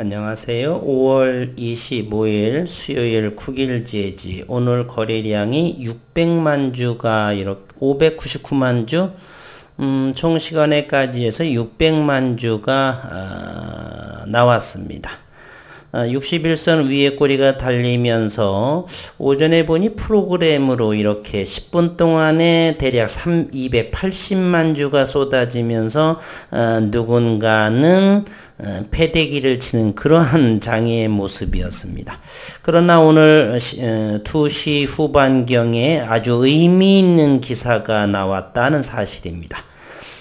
안녕하세요. 5월 25일 수요일 9일 제지. 오늘 거래량이 600만 주가 이렇게 599만 주, 총 시간에까지 해서 600만 주가 나왔습니다. 61선 위에 꼬리가 달리면서 오전에 보니 프로그램으로 이렇게 10분 동안에 대략 280만 주가 쏟아지면서 누군가는 패대기를 치는 그러한 장의 모습이었습니다. 그러나 오늘 2시 후반경에 아주 의미 있는 기사가 나왔다는 사실입니다.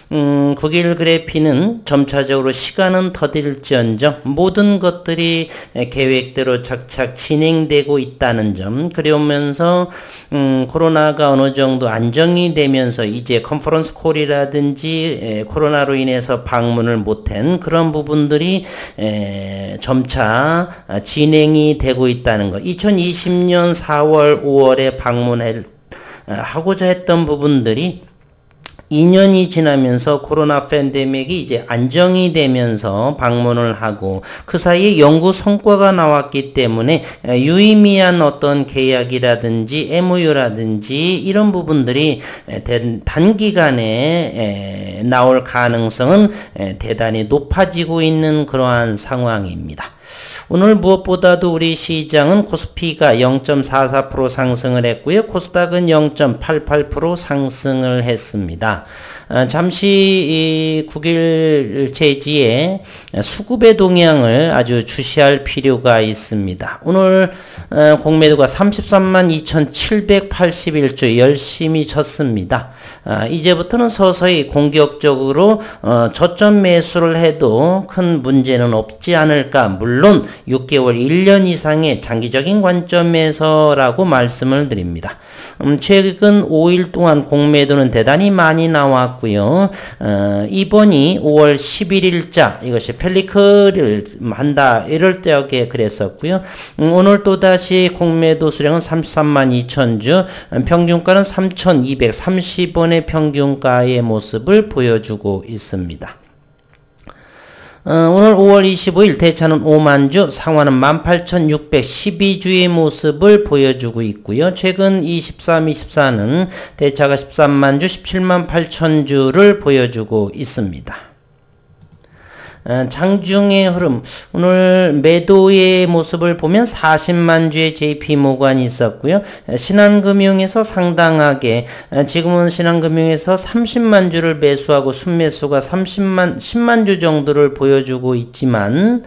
9일 그래피는 점차적으로 시간은 더딜지언정 모든 것들이 계획대로 착착 진행되고 있다는 점, 그러면서 코로나가 어느 정도 안정이 되면서 이제 컨퍼런스 콜이라든지 코로나로 인해서 방문을 못한 그런 부분들이 점차 진행이 되고 있다는 것, 2020년 4월 5월에 방문하고자 했던 부분들이 2년이 지나면서 코로나 팬데믹이 이제 안정이 되면서 방문을 하고 그 사이에 연구 성과가 나왔기 때문에 유의미한 어떤 계약이라든지 MOU라든지 이런 부분들이 단기간에 나올 가능성은 대단히 높아지고 있는 그러한 상황입니다. 오늘 무엇보다도 우리 시장은 코스피가 0.44% 상승을 했고요. 코스닥은 0.88% 상승을 했습니다. 잠시 9일 제지에 수급의 동향을 아주 주시할 필요가 있습니다. 오늘 공매도가 33만 2,781주 열심히 쳤습니다. 이제부터는 서서히 공격적으로 저점 매수를 해도 큰 문제는 없지 않을까. 물론 6개월 1년 이상의 장기적인 관점에서라고 말씀을 드립니다. 최근 5일 동안 공매도는 대단히 많이 나왔고요. 이번이 5월 11일자 이것이 펠리클을 한다 이럴 때에 그랬었고요. 오늘 또다시 공매도 수량은 33만 2천 주, 평균가는 3,230원의 평균가의 모습을 보여주고 있습니다. 오늘 5월 25일 대차는 5만 주, 상환은 18,612주의 모습을 보여주고 있고요. 최근 23, 24는 대차가 13만 주, 17만 8천 주를 보여주고 있습니다. 장중의 흐름, 오늘 매도의 모습을 보면 40만 주의 JP모간이 있었고요. 신한금융에서 상당하게, 지금은 신한금융에서 30만 주를 매수하고 순매수가 10만 주 정도를 보여주고 있지만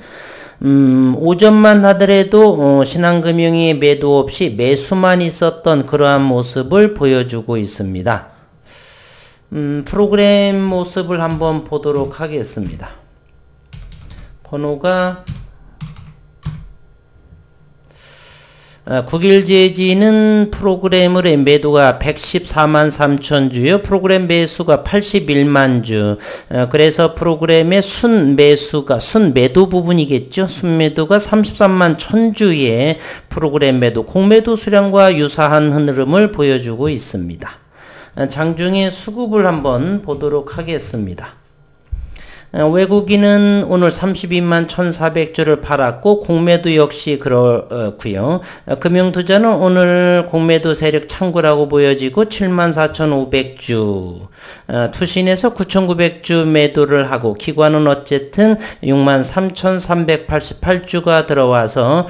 오전만 하더라도 신한금융이 매도 없이 매수만 있었던 그러한 모습을 보여주고 있습니다. 프로그램 모습을 한번 보도록 하겠습니다. 번호가 9일 제지는 프로그램의 매도가 114만 3천 주요. 프로그램 매수가 81만 주. 그래서 프로그램의 순매도 부분이겠죠. 순매도가 33만 1천 주의 프로그램 매도, 공매도 수량과 유사한 흐름을 보여주고 있습니다. 장중의 수급을 한번 보도록 하겠습니다. 외국인은 오늘 32만 1,400주를 팔았고 공매도 역시 그렇고요. 금융투자는 오늘 공매도 세력 창구라고 보여지고 74,500주, 투신에서 9,900주 매도를 하고 기관은 어쨌든 63,388주가 들어와서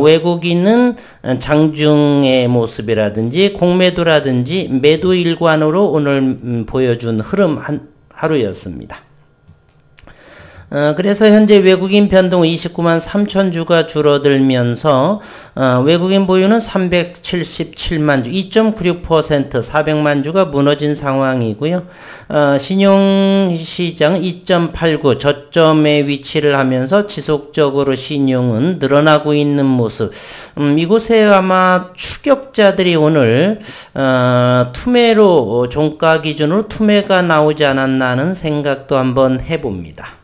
외국인은 장중의 모습이라든지 공매도라든지 매도 일관으로 오늘 보여준 흐름 하루였습니다. 그래서 현재 외국인 변동 29만 3천 주가 줄어들면서 외국인 보유는 377만 주, 2.96%, 400만 주가 무너진 상황이고요. 신용시장은 2.89 저점에 위치를 하면서 지속적으로 신용은 늘어나고 있는 모습. 이곳에 아마 추격자들이 오늘 투매로 종가 기준으로 투매가 나오지 않았나 하는 생각도 한번 해봅니다.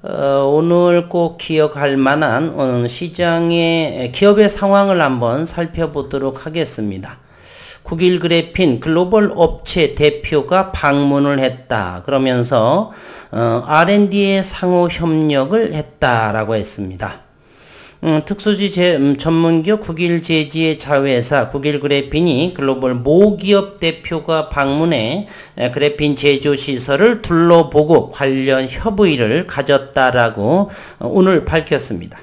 오늘 꼭 기억할 만한 시장의 기업의 상황을 한번 살펴보도록 하겠습니다. 국일그래핀 글로벌 업체 대표가 방문을 했다. 그러면서 R&D의 상호 협력을 했다라고 했습니다. 특수지 전문기업 국일제지의 자회사 국일그래핀이 글로벌 모기업 대표가 방문해 그래핀 제조시설을 둘러보고 관련 협의를 가졌다라고 오늘 밝혔습니다.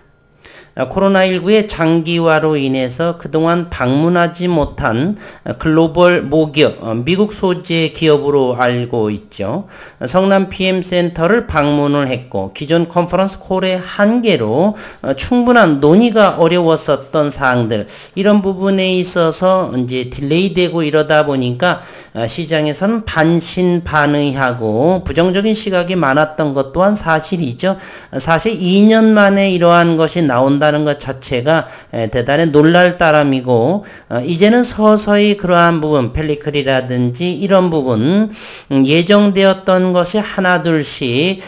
코로나19의 장기화로 인해서 그동안 방문하지 못한 글로벌 모기업, 미국 소재 기업으로 알고 있죠. 성남 PM센터를 방문을 했고 기존 컨퍼런스 콜의 한계로 충분한 논의가 어려웠었던 사항들, 이런 부분에 있어서 이제 딜레이 되고 이러다 보니까 시장에서는 반신반의하고 부정적인 시각이 많았던 것 또한 사실이죠. 사실 2년 만에 이러한 것이 나온다는 것 자체가 대단히 놀랄 따름이고, 이제는 서서히 그러한 부분, 펠리클이라든지 이런 부분 예정되었던 것이 하나둘씩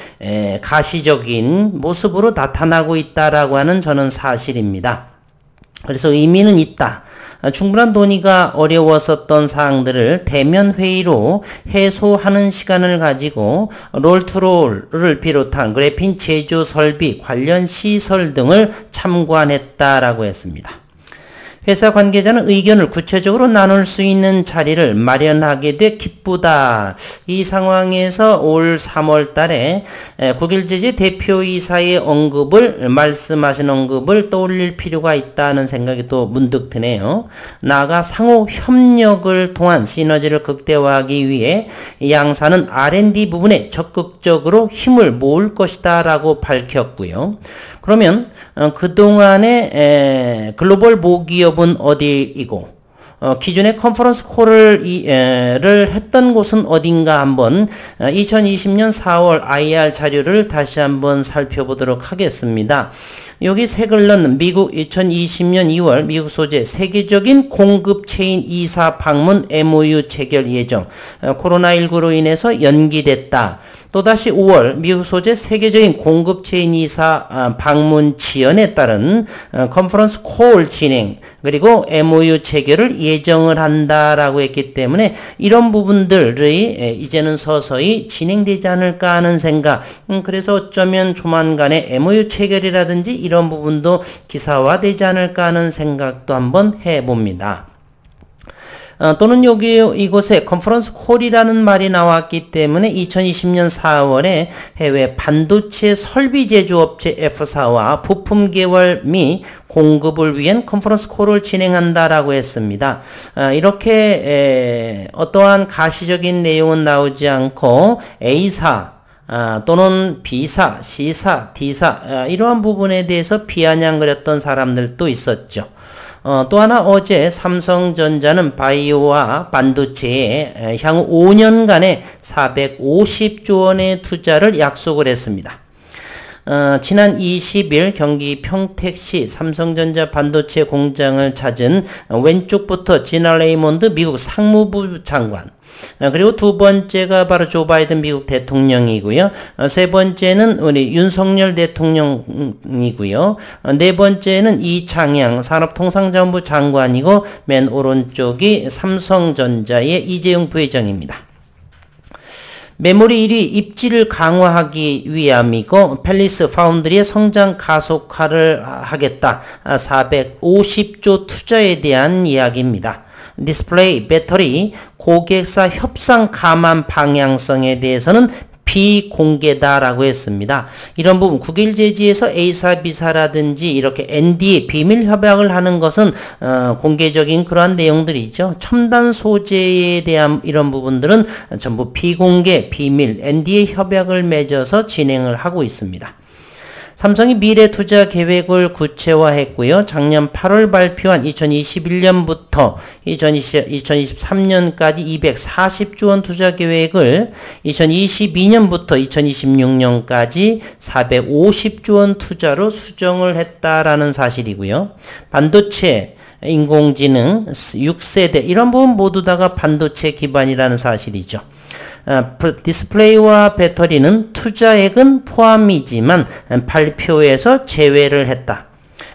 가시적인 모습으로 나타나고 있다라고 하는 저는 사실입니다. 그래서 의미는 있다. 충분한 논의가 어려웠었던 사항들을 대면 회의로 해소하는 시간을 가지고 롤투롤을 비롯한 그래핀 제조 설비, 관련 시설 등을 참관했다라고 했습니다. 회사 관계자는 의견을 구체적으로 나눌 수 있는 자리를 마련하게 돼 기쁘다. 이 상황에서 올 3월 달에 국일제지 대표이사의 말씀하신 언급을 떠올릴 필요가 있다는 생각이 또 문득 드네요. 나아가 상호 협력을 통한 시너지를 극대화하기 위해 양사는 R&D 부분에 적극적으로 힘을 모을 것이다 라고 밝혔고요. 그러면 그동안에 글로벌 모기업은 어디이고 기존의 컨퍼런스 콜을 했던 곳은 어딘가 한번 2020년 4월 IR 자료를 다시 한번 살펴보도록 하겠습니다. 여기 색을 넣은 미국 2020년 2월 미국 소재 세계적인 공급 체인 이사 방문 MOU 체결 예정, 코로나19로 인해서 연기됐다. 또다시 5월 미국 소재 세계적인 공급 체인 이사 방문 지연에 따른 컨퍼런스 콜 진행, 그리고 MOU 체결을 예정을 한다라고 했기 때문에 이런 부분들이 이제는 서서히 진행되지 않을까 하는 생각, 그래서 어쩌면 조만간에 MOU 체결이라든지 이런 부분도 기사화되지 않을까 하는 생각도 한번 해봅니다. 또는 이곳에 컨퍼런스 콜이라는 말이 나왔기 때문에 2020년 4월에 해외 반도체 설비 제조업체 F사와 부품 개발 및 공급을 위한 컨퍼런스 콜을 진행한다라고 했습니다. 이렇게 어떠한 가시적인 내용은 나오지 않고 A사 또는 B사, C사, D사 이러한 부분에 대해서 비아냥거렸던 사람들도 있었죠. 또 하나 어제 삼성전자는 바이오와 반도체에 향후 5년간의 450조 원의 투자를 약속을 했습니다. 지난 20일 경기 평택시 삼성전자 반도체 공장을 찾은 왼쪽부터 지나 레이몬드 미국 상무부 장관, 그리고 두 번째가 바로 조 바이든 미국 대통령이고요. 세 번째는 우리 윤석열 대통령이고요. 네 번째는 이창양 산업통상자원부 장관이고, 맨 오른쪽이 삼성전자의 이재용 부회장입니다. 메모리 1위 입지를 강화하기 위함이고, 팰리스 파운드리의 성장 가속화를 하겠다. 450조 투자에 대한 이야기입니다. 디스플레이, 배터리, 고객사 협상 감안 방향성에 대해서는 비공개다라고 했습니다. 이런 부분 국일제지에서 A사, B사라든지 이렇게 NDA 비밀 협약을 하는 것은 공개적인 그러한 내용들이죠. 첨단 소재에 대한 이런 부분들은 전부 비공개, 비밀, NDA 협약을 맺어서 진행을 하고 있습니다. 삼성이 미래 투자 계획을 구체화했고요. 작년 8월 발표한 2021년부터 2023년까지 240조 원 투자 계획을 2022년부터 2026년까지 450조 원 투자로 수정을 했다라는 사실이고요. 반도체, 인공지능, 6세대 이런 부분 모두 다가 반도체 기반이라는 사실이죠. 디스플레이와 배터리는 투자액은 포함이지만 발표에서 제외를 했다.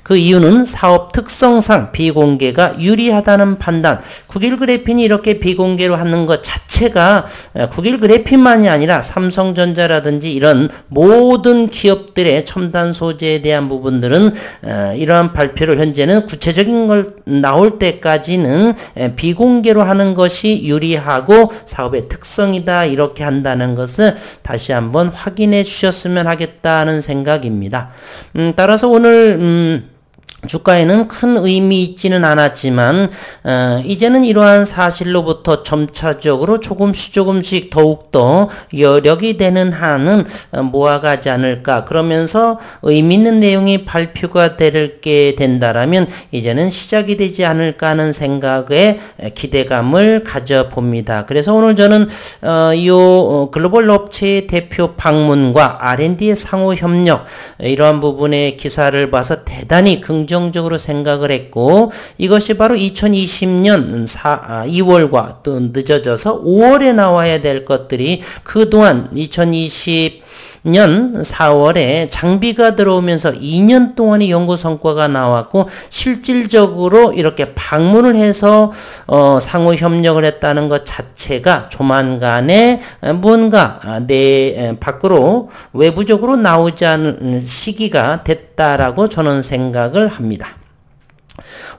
그 이유는 사업 특성상 비공개가 유리하다는 판단. 국일 그래핀이 이렇게 비공개로 하는 것 자체가 국일 그래핀만이 아니라 삼성전자라든지 이런 모든 기업들의 첨단 소재에 대한 부분들은 이러한 발표를 현재는 구체적인 걸 나올 때까지는 비공개로 하는 것이 유리하고 사업의 특성이다 이렇게 한다는 것을 다시 한번 확인해 주셨으면 하겠다는 생각입니다. 따라서 오늘 주가에는 큰 의미 있지는 않았지만 이제는 이러한 사실로부터 점차적으로 조금씩 더욱더 여력이 되는 한은 모아가지 않을까. 그러면서 의미 있는 내용이 발표가 되게 된다라면 이제는 시작이 되지 않을까 하는 생각에 기대감을 가져봅니다. 그래서 오늘 저는 글로벌 업체의 대표 방문과 R&D의 상호 협력 이러한 부분의 기사를 봐서 대단히 긍정적으로 생각을 했고 이것이 바로 2020년 2월과 또 늦어져서 5월에 나와야 될 것들이 그동안 2020년 4월에 장비가 들어오면서 2년 동안의 연구 성과가 나왔고 실질적으로 이렇게 방문을 해서 상호 협력을 했다는 것 자체가 조만간에 뭔가 내 밖으로 외부적으로 나오지 않은 시기가 됐다라고 저는 생각을 합니다.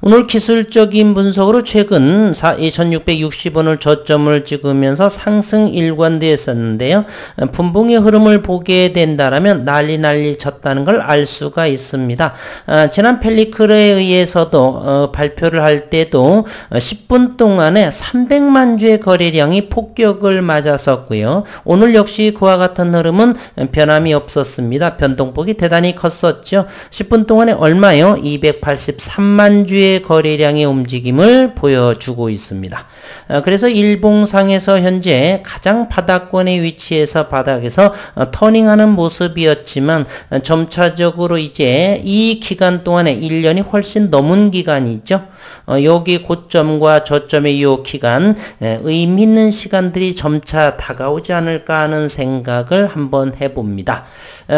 오늘 기술적인 분석으로 최근 2660원을 저점을 찍으면서 상승 일관되었었는데요. 분봉의 흐름을 보게 된다라면 난리 쳤다는 걸 알 수가 있습니다. 지난 펠리클에 의해서도 발표를 할 때도 10분 동안에 300만 주의 거래량이 폭격을 맞았었고요. 오늘 역시 그와 같은 흐름은 변함이 없었습니다. 변동폭이 대단히 컸었죠. 10분 동안에 얼마요? 283만 주의 거래량의 움직임을 보여주고 있습니다. 그래서 일봉상에서 현재 가장 바닥권에 위치해서 바닥에서 터닝하는 모습이었지만 점차적으로 이제 이 기간 동안에 1년이 훨씬 넘은 기간이 있죠. 여기 고점과 저점의 이 기간 의미 있는 시간들이 점차 다가오지 않을까 하는 생각을 한번 해봅니다.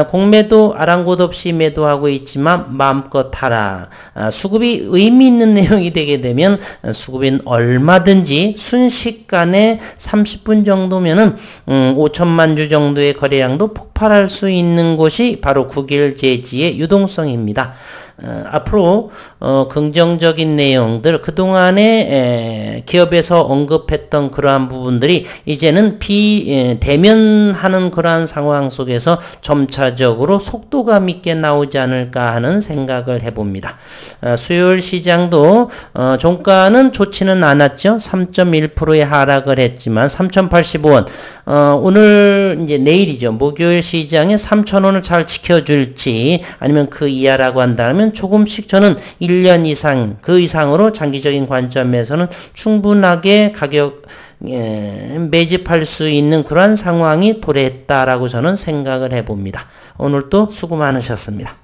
공매도 아랑곳 없이 매도하고 있지만 마음껏 하라. 수급이 의미 있는 내용이 되게 되면 수급인 얼마든지 순식간에 30분 정도면은 5천만 주 정도의 거래량도 폭발할 수 있는 곳이 바로 국일 제지의 유동성입니다. 앞으로 긍정적인 내용들 그동안에 기업에서 언급했던 그러한 부분들이 이제는 대면하는 그러한 상황 속에서 점차적으로 속도감 있게 나오지 않을까 하는 생각을 해봅니다. 수요일 시장도 종가는 좋지는 않았죠. 3.1%의 하락을 했지만 3,085원 오늘 이제 내일이죠. 목요일 시장에 3,000원을 잘 지켜줄지 아니면 그 이하라고 한다면 조금씩 저는 1년 이상 그 이상으로 장기적인 관점에서는 충분하게 가격 매집할 수 있는 그러한 상황이 도래했다라고 저는 생각을 해봅니다. 오늘도 수고 많으셨습니다.